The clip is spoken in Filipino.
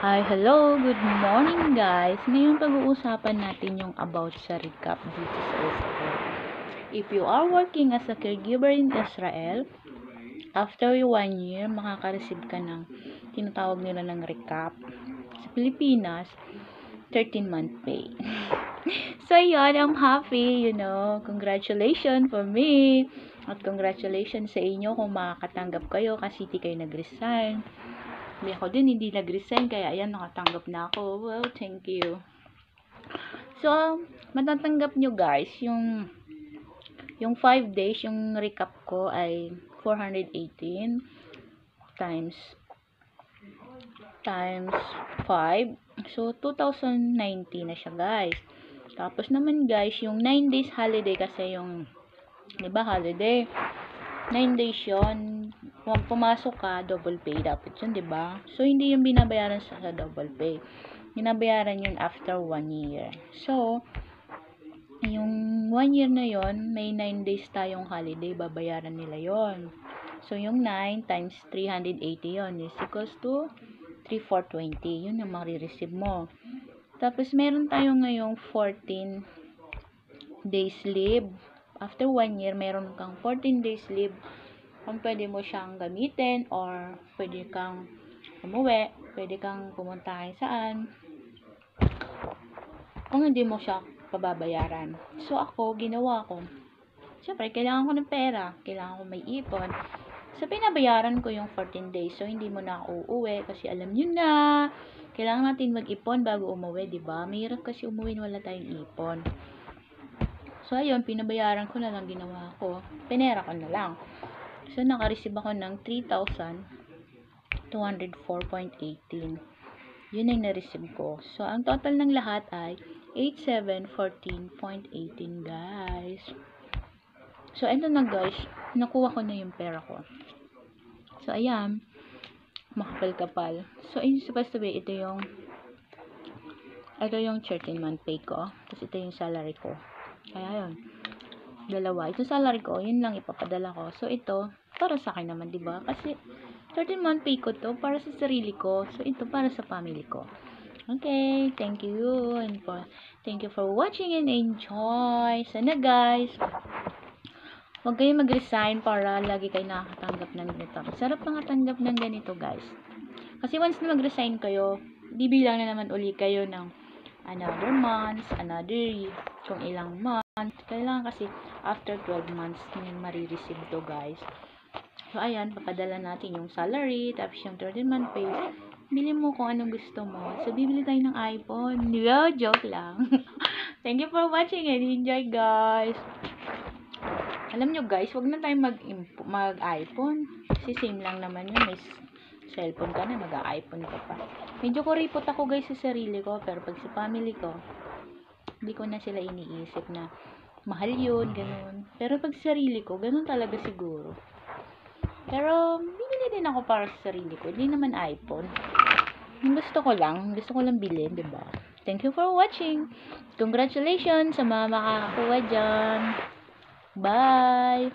Hi, hello, good morning guys. Ngayon pag-uusapan natin yung about sa recap dito sa Israel. If you are working as a caregiver in Israel, after 1 year, makaka-receive ka ng tinatawag nila ng recap. Sa Pilipinas, 13-month pay. So, yun, I'm happy, Congratulations for me. At congratulations sa inyo kung makakatanggap kayo kasi hindi kayo nag-resign. Ako din, hindi nag-resign, kaya ayan, nakatanggap na ako. Well, thank you. So, matatanggap nyo guys, yung 5 days, yung recap ko ay 418 times 5. So, 2019 na siya guys. Tapos naman guys, yung 9 days holiday kasi yung, diba holiday, 9 days yun, kung pumasok ka, double pay dapat yun, diba? So, hindi yung binabayaran sa double pay. Binabayaran yun after 1 year. So, yung 1 year na yun, may 9 days tayong holiday, babayaran nila yon. So, yung 9 times 380 yun is equals to 3,420. Yun yung marireceive mo. Tapos, meron tayo ngayong 14 days leave. After 1 year, meron kang 14 days leave kung pwede mo siyang gamitin or pwede kang umuwi, pwede kang pumunta kahit saan kung hindi mo siya pababayaran. So, ako, ginawa ko. Siyempre, kailangan ko ng pera. Kailangan ko may ipon. So, pinabayaran ko yung 14 days. So, hindi mo na ako uuwi kasi alam nyo na, kailangan natin mag-ipon bago umuwi, diba? Mahirap kasi umuwi wala tayong ipon. So, ayun, pinabayaran ko na lang, ginawa ko. Pinera ko na lang. So, naka-receive ako ng 3,204.18. Yun ang na-receive ko. So, ang total ng lahat ay 8,714.18, guys. So, ito na, guys. Nakuha ko na yung pera ko. So, ayan. Makapal-kapal. So, supposed to be, ito yung 13-month pay ko. Tapos, ito yung salary ko. Kaya, yun. Dalawa. Ito salary ko, yun lang ipapadala ko. So, ito, para sa akin naman, diba? Kasi, 13-month pay ko to, para sa sarili ko. So, ito, para sa family ko. Okay, thank you. Thank you for watching and enjoy. Sana, guys, huwag kayo mag-resign para lagi kayo nakakatanggap ng ganito. Sarap pangatanggap ng ganito, guys. Kasi once na mag-resign kayo, di bilang na naman uli kayo ng another months, kung ilang months. Kailangan kasi after 12 months yung marireceive to, guys. So, ayan, papadala natin yung salary, tapos yung 13-month pay. Bili mo kung anong gusto mo. So, bibili tayo ng iPhone. No, joke lang. Thank you for watching and enjoy, guys. Alam nyo, guys, wag na tayo mag-iPhone. Kasi same lang naman yun. May cellphone ka na, mag-iPhone ka pa. Medyo kuripot ako, guys, sa sarili ko. Pero pag sa family ko, hindi ko na sila iniisip na mahal yun, ganun. Pero pag sarili ko, ganun talaga siguro. Pero, bibili din ako para sa sarili ko. Hindi naman iPhone. Gusto ko lang bilhin, diba? Thank you for watching. Congratulations sa mga makakakuha dyan. Bye!